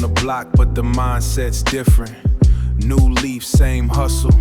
the block, but the mindset's different. New leaf, same hustle.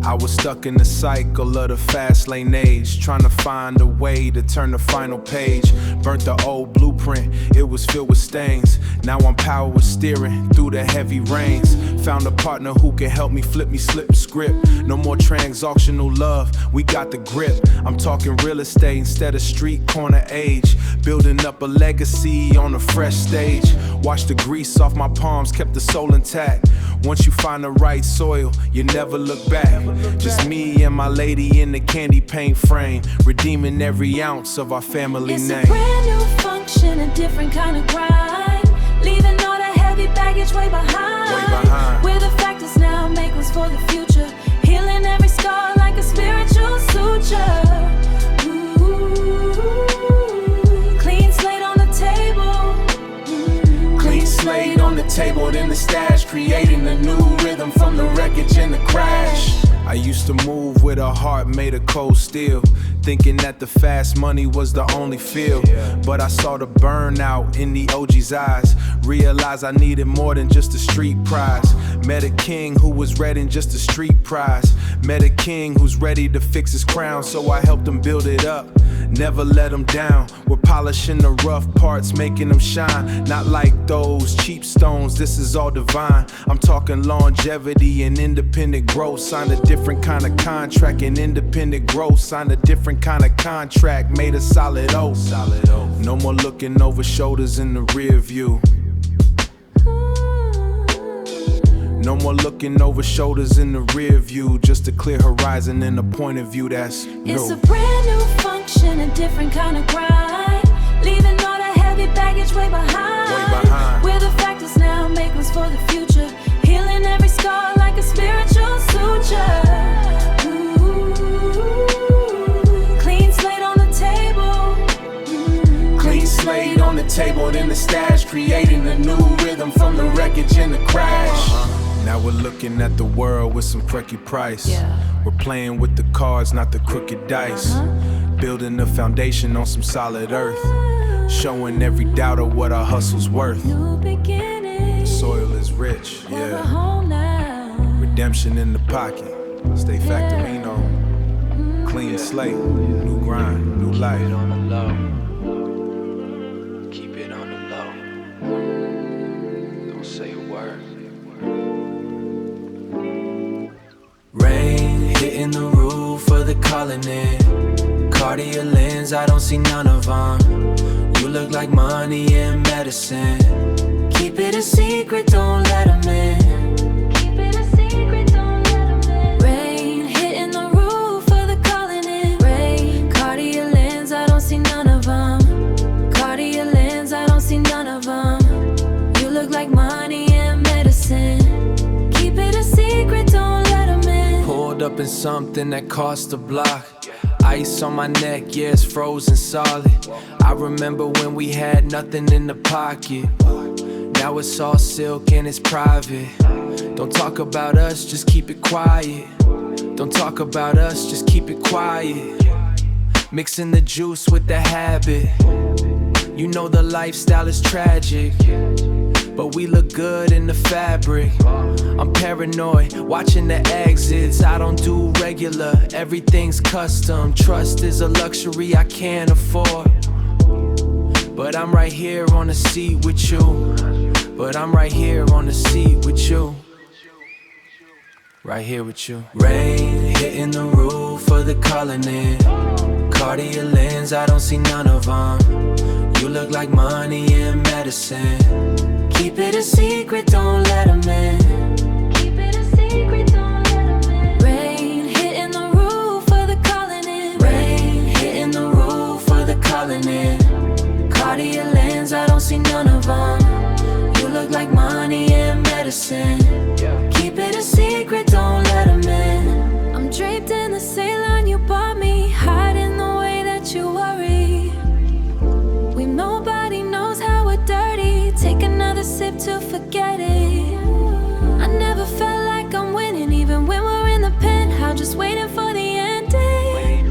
I was stuck in the cycle of the fast lane age, trying to find a way to turn the final page. Burnt the old blueprint, it was filled with stains. Now I'm power steering through the heavy rains. Found a partner who can help me flip me slip script. No more transactional love, we got the grip. I'm talking real estate instead of street corner age. Building up a legacy on a fresh stage. Washed the grease off my palms, kept the soul intact. Once you find the right soil, you never look back. Just me and my lady in the candy paint frame, redeeming every ounce of our family name. It's a brand new function, a different kind of grind. Leaving all the heavy baggage way behind. Where the factors now make what's for the future. Healing every scar like a spiritual suture. Clean slate on the table. Clean slate on the table, then the stash. Creating a new rhythm from the wreckage and the crash. I used to move with a heart made of cold steel, thinking that the fast money was the only feel. But I saw the burnout in the OG's eyes. Realized I needed more than just a street prize. Met a king who was ready than just a street prize. Met a king who's ready to fix his crown, so I helped him build it up. Never let him down. We're polishing the rough parts, making them shine. Not like those cheap stones, this is all divine. I'm talking longevity and independent growth. Signed a different kind of contract, and independent growth. Signed a different kind of contract, made a solid oath. No more looking over shoulders in the rear view. No more looking over shoulders in the rear view. Just a clear horizon and a point of view that's new. It's a brand new function, a different kind of grind. Leaving all the heavy baggage way behind. Where the factors now make what's for the future. Healing every scar like a spiritual suture. Clean slate on the table. Clean slate on the table, then the stash. Creating a new rhythm from the wreckage and the crash. Now we're looking at the world with some freaky price. We're playing with the cards, not the crooked dice. Building a foundation on some solid earth. Showing every doubter what our hustle's worth. New beginning. The soil is rich, Redemption in the pocket. Stay Factorino. Clean slate, new grind, new life. Keep it on the low. Keep it on the low. Don't say a word. Rain hitting the roof of the colony. Cardio lens, I don't see none of them. You look like money and medicine. Keep it a secret, don't let them in. Keep it a secret, don't let them in. Rain hitting the roof of the colony. Rain, cardio lens, I don't see none of them. Cardio lens, I don't see none of them. You look like money and medicine. Keep it a secret, don't let them in. Pulled up in something that cost a block. Ice on my neck, yeah, it's frozen solid. I remember when we had nothing in the pocket. Now it's all silk and it's private. Don't talk about us, just keep it quiet. Don't talk about us, just keep it quiet. Mixing the juice with the habit. You know the lifestyle is tragic, but we look good in the fabric. I'm paranoid, watching the exits. I don't do regular, everything's custom. Trust is a luxury I can't afford. But I'm right here on the seat with you. But I'm right here on the seat with you. Right here with you. Rain hitting the roof of the colony. Cardio lens, I don't see none of them. You look like money and medicine. Keep it a secret, don't let them in. Keep it a secret, don't let them in. Rain hitting the roof of the colony. Rain hitting the roof of the colony. Cardio lens, I don't see none of them. You look like money and medicine. Keep it a secret, don't let them in. I'm draped in the Ceylon you bought me, hiding the way that you worry. Nobody knows how we're dirty. Take another sip to forget it. I never felt like I'm winning, even when we're in the penthouse, just waiting for the ending.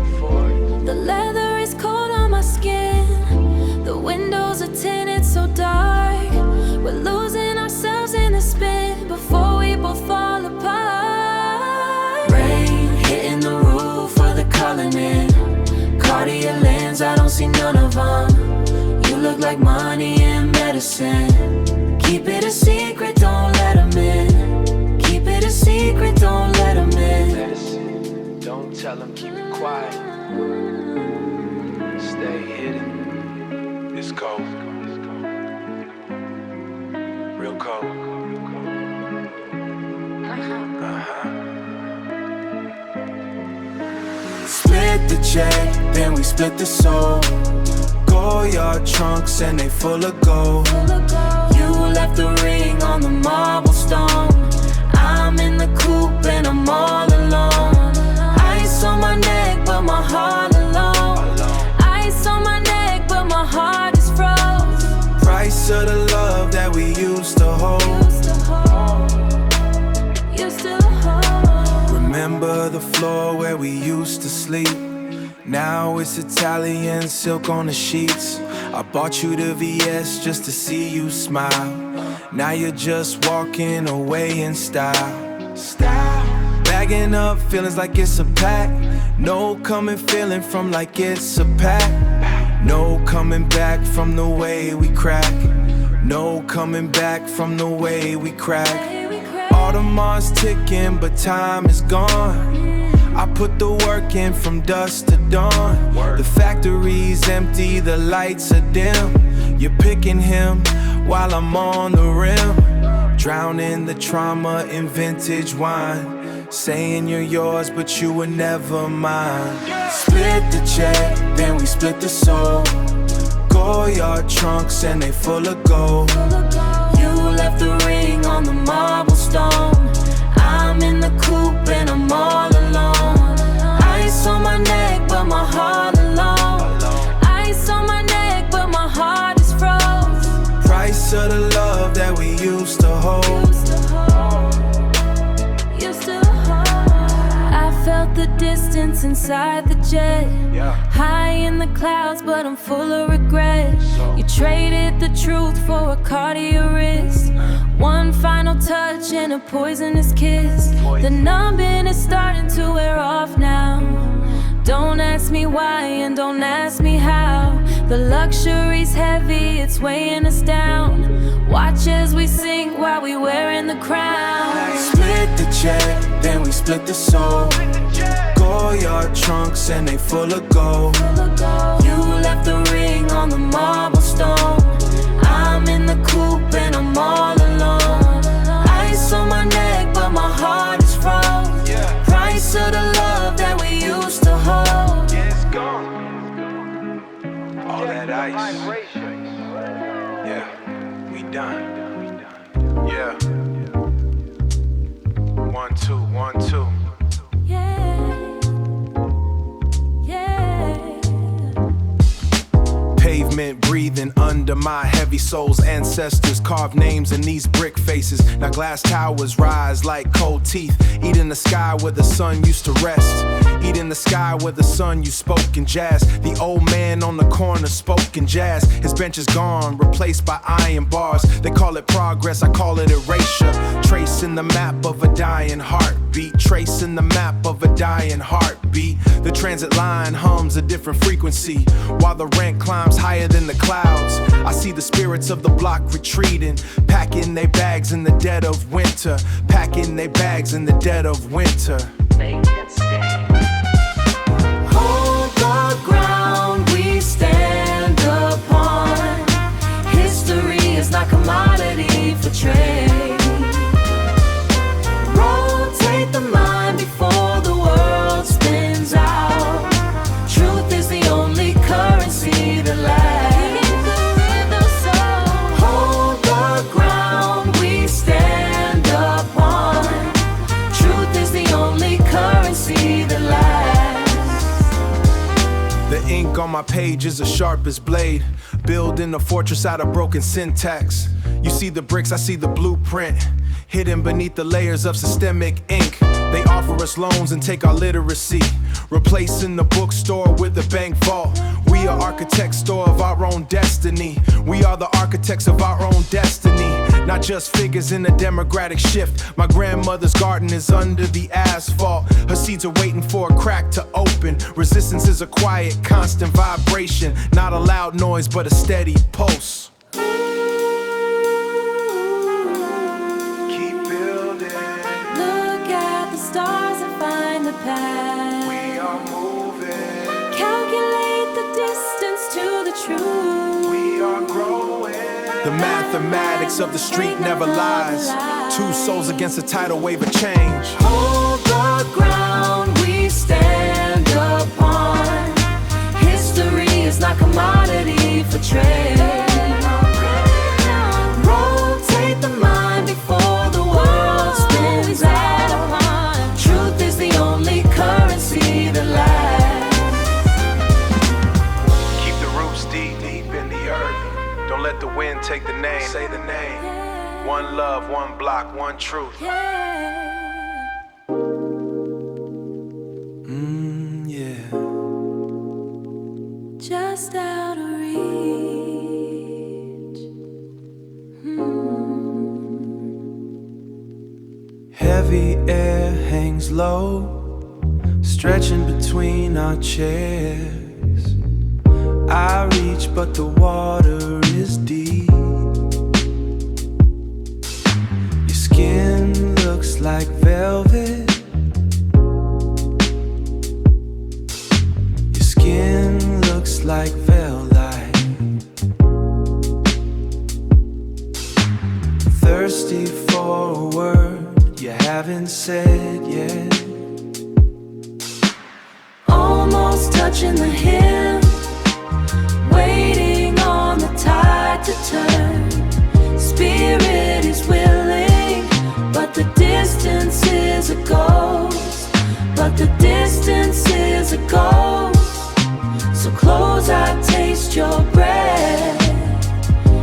The leather is cold on my skin. The windows are tinted so dark. We're losing ourselves in the spin before we both fall apart. Rain hitting the roof of the calling in. Cartier lens, I don't see none of them. You look like money and medicine. Keep it a secret, don't let them in. Keep it a secret, don't let them in. Medicine, don't tell them, keep it quiet. Stay hidden. It's cold. Real cold. Split the check, then we split the soul. Goyard trunks and they full of gold. You left the ring on the marble stone. I'm in the coupe and I'm all alone. Ice on my neck but my heart alone. Ice on my neck but my heart is froze. Price of the love that we used to hold. Remember the floor where we used to sleep? Now it's Italian silk on the sheets. I bought you the VS just to see you smile. Now you're just walking away in style. Bagging up feelings like it's a pack. No coming feeling from like it's a pack. No coming back from the way we crack. No coming back from the way we crack. Audemars ticking, but time is gone. I put the work in from dusk to dawn. The factory's empty, the lights are dim. You're picking him while I'm on the rim. Drowning the trauma in vintage wine. Saying you're yours, but you were never mine. Split the check, then we split the soul. Goyard trunks and they full of gold. You left the ring on the marble stone. I'm in the coupe and I'm all alone. Ice on my neck but my heart alone. Ice on my neck but my heart is froze. Price of the love that we used to hold. I felt the distance inside the jet. High in the clouds but I'm full of regret. You traded the truth for a Cartier wrist. One final touch and a poisonous kiss. The numbing is starting to wear off now. Don't ask me why and don't ask me how. The luxury's heavy, it's weighing us down. Watch as we sink while we wearing the crown. Split the check, then we split the soul. Goyard trunks and they full of gold. You left the ring on the marble stone. I'm in the coupe and I'm all alone. Ice on my neck but my heart is froze. Price of the love that we used to hold. Yeah, it's gone. All that ice. Yeah, we done. Yeah. 1, 2, 1, 2. Pavement breathing under my heavy soul's ancestors carved names in these brick faces. Now glass towers rise like cold teeth. Eating the sky where the sun used to rest. Eating the sky where the sun you spoke in jazz. The old man on the corner spoke in jazz. His bench is gone, replaced by iron bars. They call it progress, I call it erasure. Tracing the map of a dying heartbeat. Tracing the map of a dying heartbeat. The transit line hums a different frequency, while the rent climbs higher than the clouds. I see the spirits of the block retreating, packing their bags in the dead of winter. Packing their bags in the dead of winter. Hold the ground we stand upon. History is not commodity for trade. Rotate the mind before the world spins out. Truth is the only currency that lasts. Hold the ground we stand upon. Truth is the only currency that lasts. The ink on my page is as sharp as blade. Building a fortress out of broken syntax. You see the bricks, I see the blueprint. Hidden beneath the layers of systemic ink. They offer us loans and take our literacy. Replacing the bookstore with the bank vault. We are architects, store of our own destiny. We are the architects of our own destiny. not just figures in a democratic shift. My grandmother's garden is under the asphalt. Her seeds are waiting for a crack to open. Resistance is a quiet, constant vibration. Not a loud noise, but a steady pulse. Keep building. Look at the stars and find the path. We are moving. Calculate the distance to the truth. We are growing. The mathematics of the street never lies. Two souls against a tidal wave of change. Hold the ground we stand upon. History is not commodity for trade. Rotate the mind before the world spins out. Truth is the only currency that lasts. Keep the roots deep in the earth. Don't let the wind take the name. Say the name. One love, one block, one truth. Yeah. Just out of reach. Heavy air hangs low, stretching between our chairs. I reach, but the water is deep. Your skin looks like velvet. Your skin looks like velvet. Thirsty for a word you haven't said yet. Almost touching the hem, waiting on the tide to turn. Spirit is willing, but the distance is a ghost. But the distance is a ghost. So close, I taste your breath.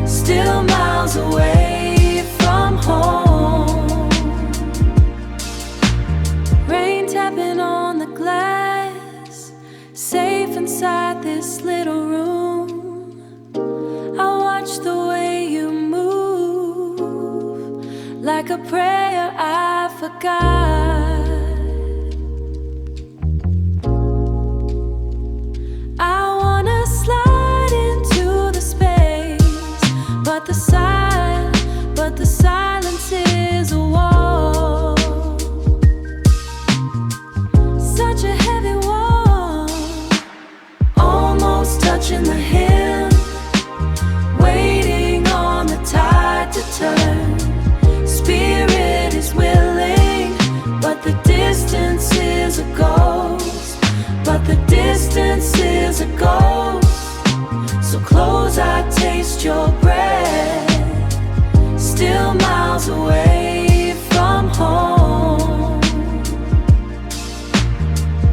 Still miles away from home. Rain tapping on the glass, safe inside this little room. I watch the way you move, like a prayer I forgot. I wanna slide into the space, but the silence is a wall. Such a heavy wall, almost touching the hem, waiting on the tide to turn. Spirit is willing, but the distance is a ghost. But the distance is a ghost. So close, I taste your breath. Still miles away from home.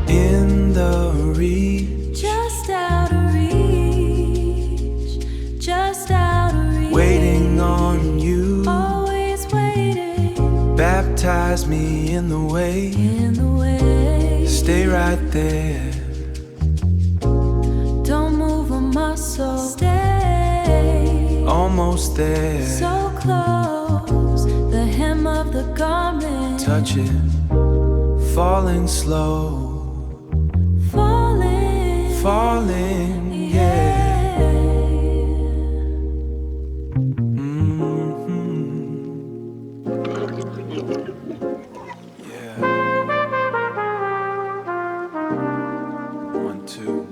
In the reach, Just out of reach. Just out of reach. waiting on you. Always waiting. Baptize me in the way. In the way. Stay right there. Don't move a muscle. Stay. Almost there. So close. The hem of the garment. Touch it. Falling slow. Falling. Falling, yeah. Yeah. 1, 2.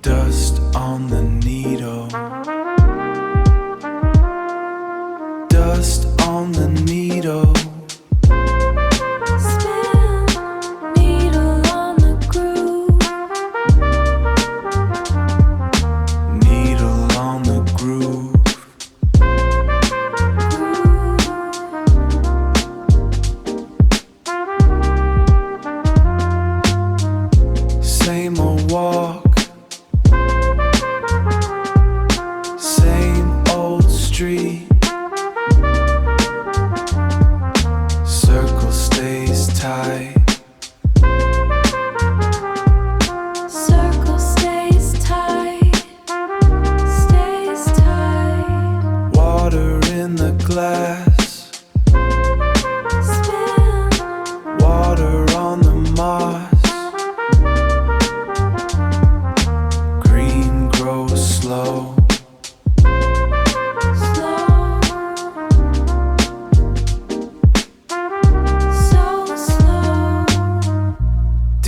Dust on the needle. Dust on the needle. Spin. Needle on the groove. Needle on the groove. Same old walk. Same old street. Circle stays tight.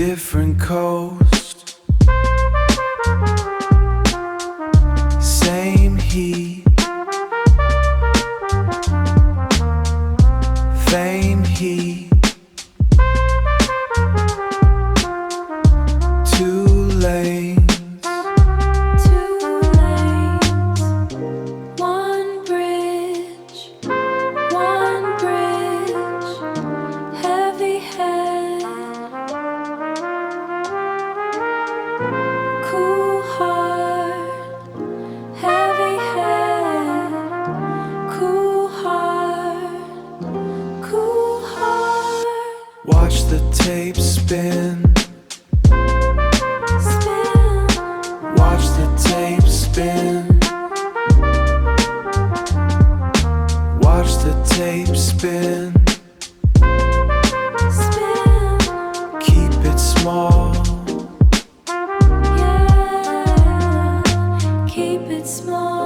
different coast, same heat, fame heat, two lanes. Watch the tape spin. Spin. Watch the tape spin. Watch the tape spin. Spin. Keep it small. Yeah, keep it small.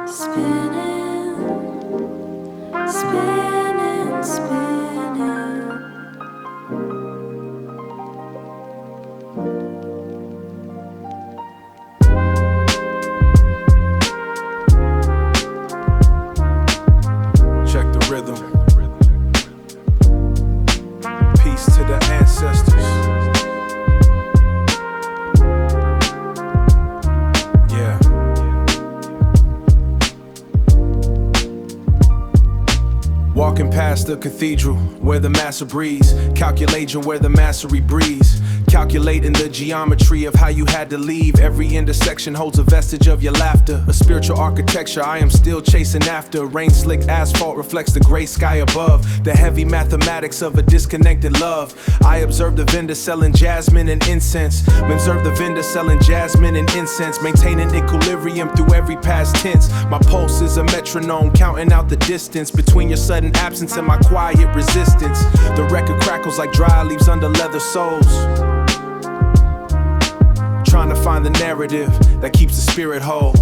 Spinning, spinning, spinning. Check the rhythm. Peace to the ancestors. Yeah. Walking past the cathedral where the master breathes, calculating where the mastery breathes, calculating the geometry of how you had to leave. Every intersection holds a vestige of your laughter, a spiritual architecture I am still chasing after. Rain slick asphalt reflects the gray sky above, the heavy mathematics of a disconnected love. I observe the vendor selling jasmine and incense, observe the vendor selling jasmine and incense, maintaining equilibrium through every past tense. My pulse is a metronome counting out the distance between your sudden absence and my quiet resistance. The record crackles like dry leaves under leather soles, trying to find the narrative that keeps the spirit whole.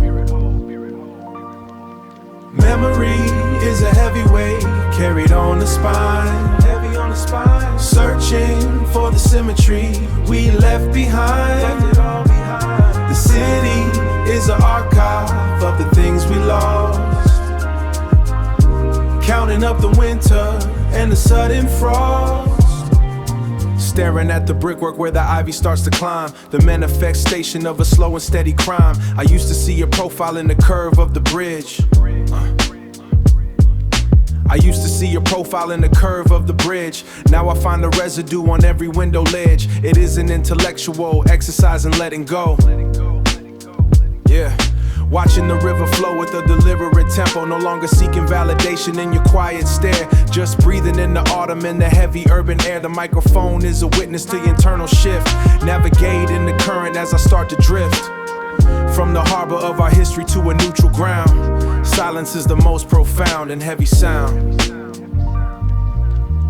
Memory is a heavy weight carried on the spine, heavy on the spine. Searching for the symmetry we left behind. The city is an archive of the things we lost, counting up the winter and the sudden frost. Staring at the brickwork where the ivy starts to climb, the manifestation of a slow and steady crime. I used to see your profile in the curve of the bridge. I used to see your profile in the curve of the bridge. Now I find the residue on every window ledge. It is an intellectual exercise in letting go. Yeah. Watching the river flow with a deliberate tempo, no longer seeking validation in your quiet stare, just breathing in the autumn in the heavy urban air. The microphone is a witness to your internal shift, navigating the current as I start to drift from the harbor of our history to a neutral ground. Silence is the most profound and heavy sound.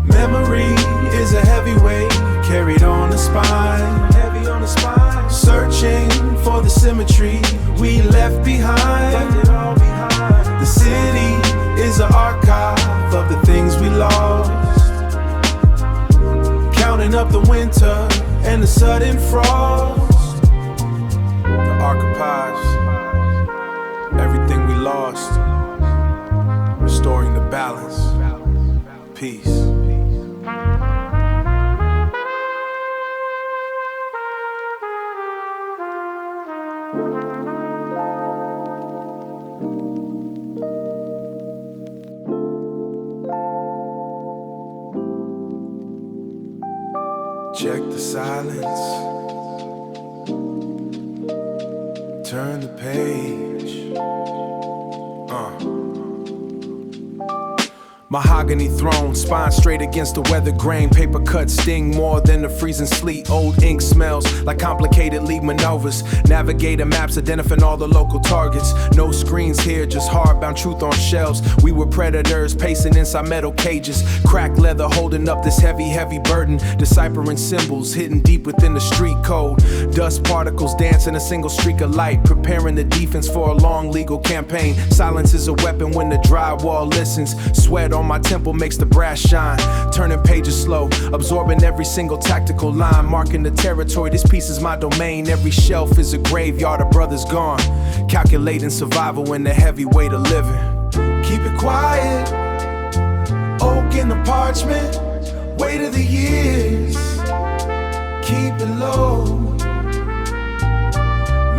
Memory is a heavy weight carried on the spine, heavy on the spine. Searching for the symmetry we left behind. The city is an archive of the things we lost, counting up the winter and the sudden frost. The archives, everything we lost, restoring the balance, peace. Check the silence, turn the page. Mahogany throne, spine straight against the weather grain. Paper cuts sting more than the freezing sleet. Old ink smells like complicated league maneuvers. Navigator maps identifying all the local targets. No screens here, just hardbound truth on shelves. We were predators pacing inside metal cages. Cracked leather holding up this heavy, heavy burden. Deciphering symbols hidden deep within the street code. Dust particles dance in a single streak of light. Preparing the defense for a long legal campaign. Silence is a weapon when the drywall listens. Sweat on my temple makes the brass shine. Turning pages slow, absorbing every single tactical line. Marking the territory, this piece is my domain. Every shelf is a graveyard of brothers gone. Calculating survival in the heavy weight of living. Keep it quiet, oak in the parchment, weight of the years. Keep it low,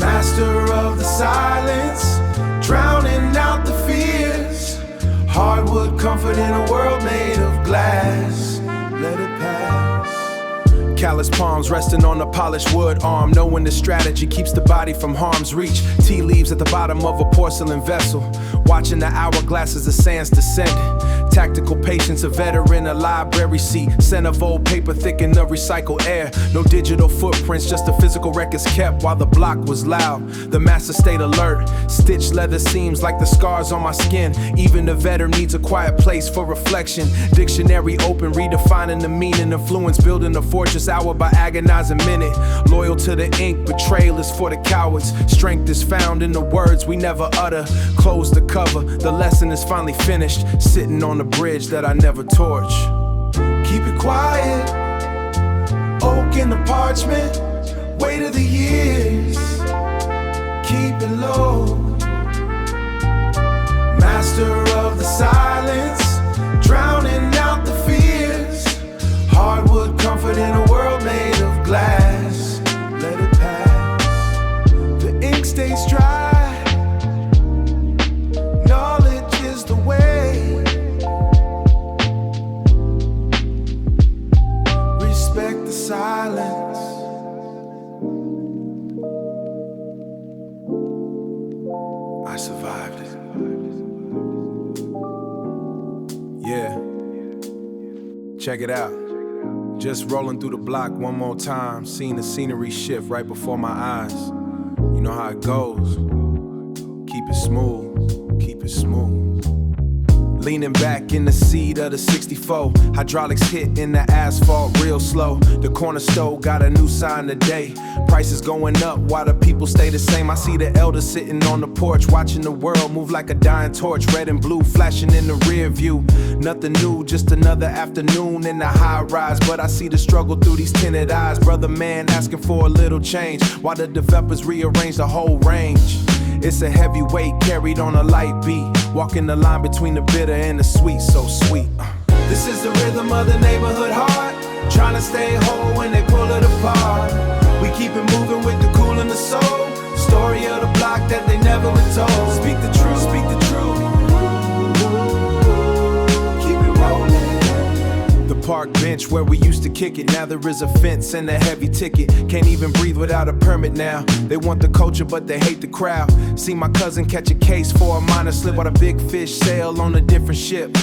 master of the silence, drowning out the fears. Hardwood comfort in a world made of glass. Let it pass. Callous palms resting on a polished wood arm, knowing the strategy keeps the body from harm's reach. Tea leaves at the bottom of a porcelain vessel, watching the hourglass as the sands descend. Tactical patience, a veteran, a library seat. Scent of old paper thick in the recycled air. No digital footprints, just the physical records kept while the block was loud. The master stayed alert. Stitched leather seams like the scars on my skin. Even the veteran needs a quiet place for reflection. Dictionary open, redefining the meaning. Influence building a fortress hour by agonizing minute. Loyal to the ink, betrayal is for the cowards. Strength is found in the words we never utter. Close the cover, the lesson is finally finished. Sitting on the bridge that I never torch. Keep it quiet, oak in the parchment, weight of the years. Keep it low, master of the silence, drowning out the fears. Hardwood comfort in a world made of glass. Let it pass. The ink stays dry. Knowledge is the way. Respect the silence. I survived it. Yeah. Check it out. Just rolling through the block one more time, seeing the scenery shift right before my eyes. You know how it goes. Keep it smooth, keep it smooth. Leaning back in the seat of the 64. Hydraulics hit in the asphalt real slow. The corner store got a new sign today. Prices going up while the people stay the same. I see the elders sitting on the porch, watching the world move like a dying torch. Red and blue flashing in the rear view. Nothing new, just another afternoon in the high rise. But I see the struggle through these tinted eyes. Brother man asking for a little change while the developers rearrange the whole range. It's a heavy weight carried on a light beat. Walking the line between the bitter and the sweet, so sweet. This is the rhythm of the neighborhood heart. Trying to stay whole when they pull it apart. We keep it moving with the cool and the soul. Story of the block that they never been told. Speak the truth, speak the truth. Keep it rolling. The park bench where we used to kick it. Now there is a fence and a heavy ticket. Can't even breathe without a permit now. They want the culture but they hate the crowd. See my cousin catch a case for a minor slip while a big fish sail on a different ship.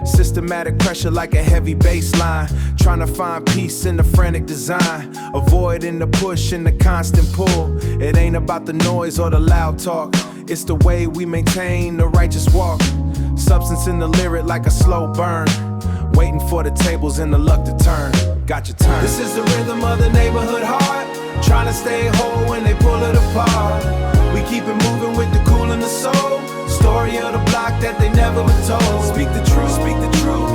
Systematic pressure like a heavy baseline. Trying to find peace in the frantic design. Avoiding the push and the constant pull. It ain't about the noise or the loud talk. It's the way we maintain the righteous walk. Substance in the lyric like a slow burn. Waiting for the tables and the luck to turn. Got your turn. This is the rhythm of the neighborhood heart. Trying to stay whole when they pull it apart. We keep it moving with the cool and the soul. Story of the block that they never been told. Speak the truth, speak the truth.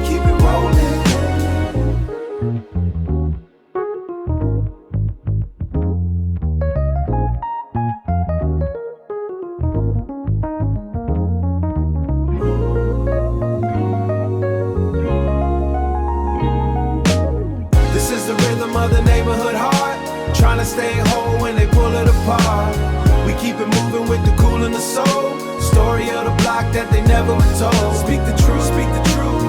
Keep it rolling. This is the rhythm of the neighborhood heart. Trying to stay whole when they pull it apart. We keep it moving with the cool and the soul. Story of the block that they never been told. Speak the truth, speak the truth.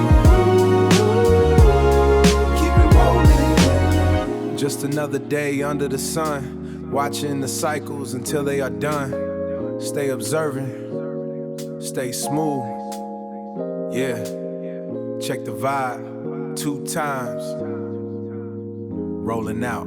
Keep it rolling. Just another day under the sun. Watching the cycles until they are done. Stay observant. Stay smooth. Yeah. Check the vibe 2 times. Rolling out.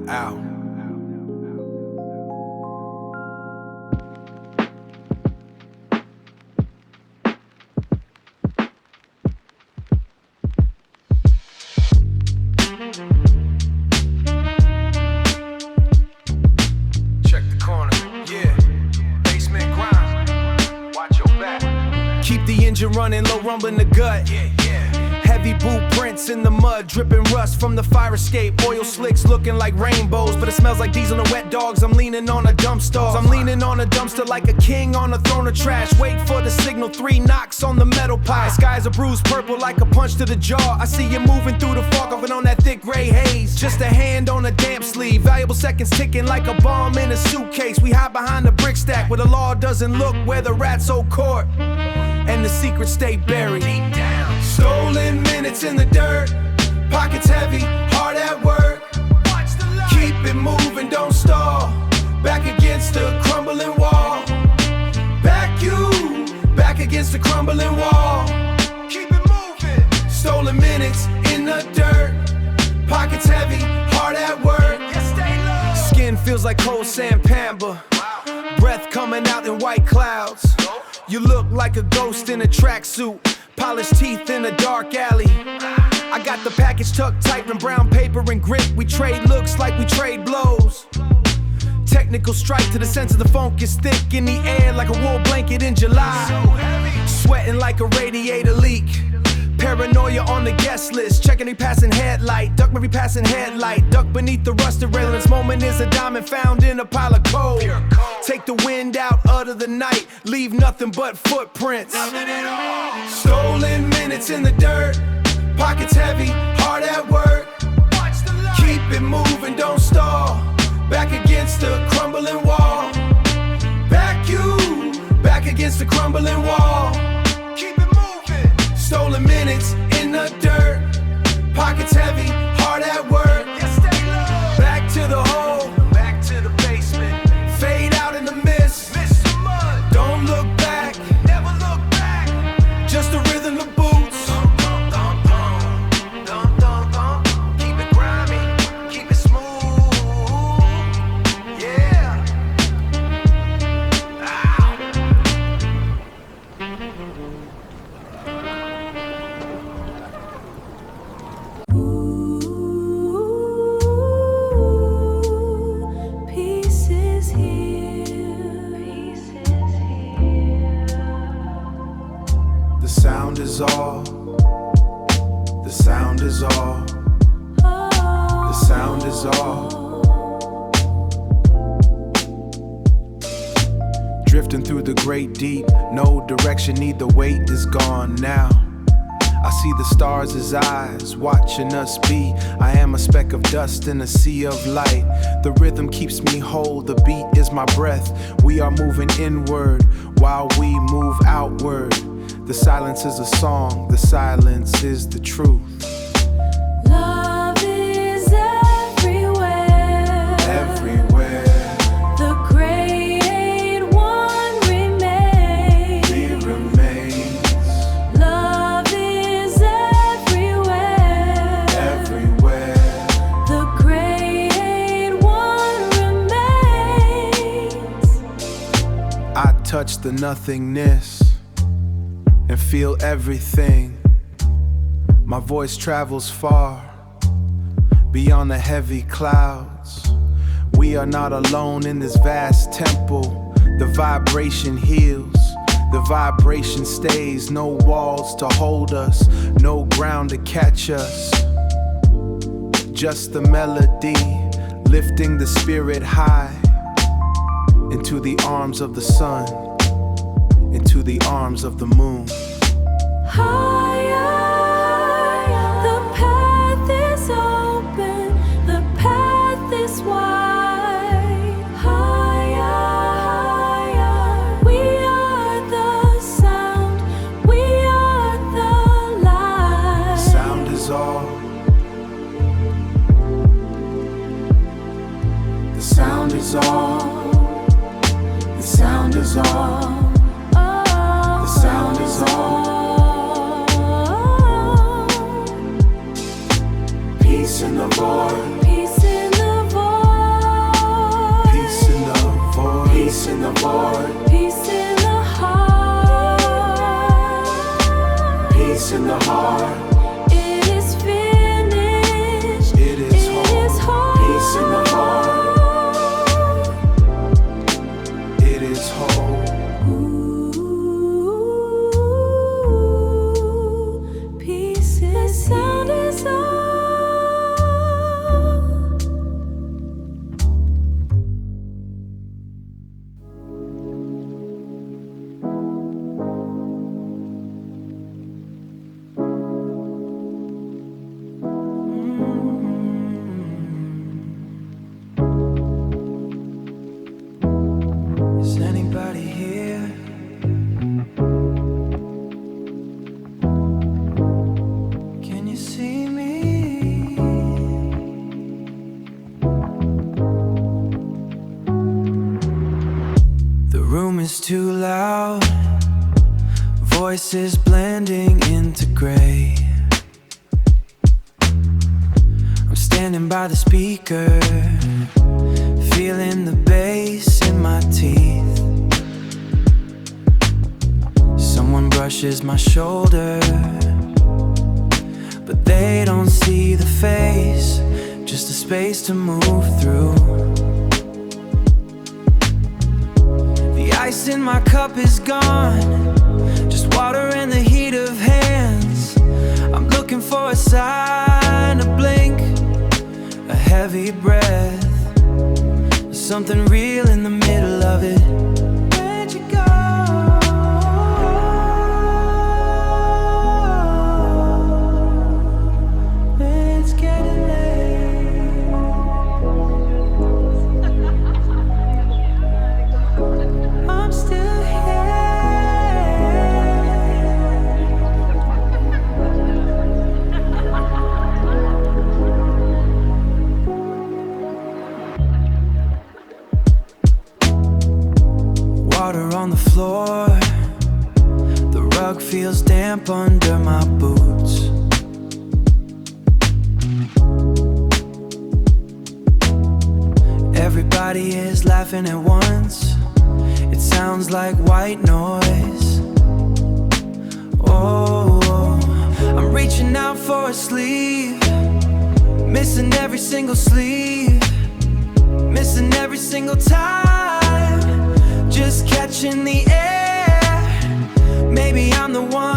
Keep the engine running, low rumble in the gut. Heavy boot prints in the mud, dripping rust from the fire escape. Oil slicks looking like rainbows, but it smells like diesel and wet dogs. I'm leaning on a dumpster. I'm leaning on a dumpster like a king on a throne of trash. Wait for the signal, 3 knocks on the metal pie. Skies are bruised purple like a punch to the jaw. I see you moving through the fog, off and on that thick gray haze. Just a hand on a damp sleeve, valuable seconds ticking like a bomb in a suitcase. We hide behind the brick stack where the law doesn't look, where the rats hold court and the secrets stay buried deep down. Stolen minutes in the dirt, pockets heavy, hard at work. Keep it moving, don't stall. Back against the crumbling wall. Back against the crumbling wall. Keep it moving. Stolen minutes in the dirt, pockets heavy, hard at work. Skin feels like cold sand pamber. Breath coming out in white clouds. You look like a ghost in a tracksuit, polished teeth in a dark alley. I got the package tucked tight in brown paper and grit. We trade looks like we trade blows. Technical strike to the sense of the funk is thick in the air like a wool blanket in July. Sweating like a radiator leak. Paranoia on the guest list, checking every passing headlight. Duck every passing headlight, duck beneath the rusted railing. This moment is a diamond found in a pile of coal. Take the wind out of the night, leave nothing but footprints. Stolen minutes in the dirt, pockets heavy, hard at work. Keep it moving, don't stall. Back against the crumbling wall. Back against the crumbling wall. Keep it moving. Stolen minutes in the dirt, pockets heavy, hard at work. Back to the hole, back to the basement. Fade out in the mist. Don't look back, never look back. Just the rhythm of boots. Keep it grimy, keep it smooth. Yeah. Peace is here. The sound is all. The sound is all. The sound is all. Drifting through the great deep, no direction, neither weight is gone now. I see the stars as eyes, watching us be. I am a speck of dust in a sea of light. The rhythm keeps me whole, the beat is my breath. We are moving inward while we move outward. The silence is a song, the silence is the truth. Love is everywhere. Everywhere The great one remains. he remains. Love is everywhere. Everywhere The great one remains. I touch the nothingness and feel everything. My voice travels far beyond the heavy clouds. We are not alone in this vast temple. The vibration heals, the vibration stays. No walls to hold us, no ground to catch us. Just the melody, lifting the spirit high into the arms of the sun, into the arms of the moon. Higher, the path is open, the path is wide. Higher, we are the sound, we are the light. Sound is all. The sound is all. The sound is all. The sound is all. voices blending into gray. I'm standing by the speaker, feeling the bass in my teeth. Someone brushes my shoulder, but they don't see the face, just a space to move through. The ice in my cup is gone, just water and the heat of hands. I'm looking for a sign to blink, a heavy breath, something real in the middle of it. Where'd you go? It's getting late. I'm still here. Water on the floor, the rug feels damp under my boots. Everybody is laughing at once, it sounds like white noise. Oh, I'm reaching out for a sleeve, missing every single sleeve, missing every single time, just catching the air. Maybe I'm the one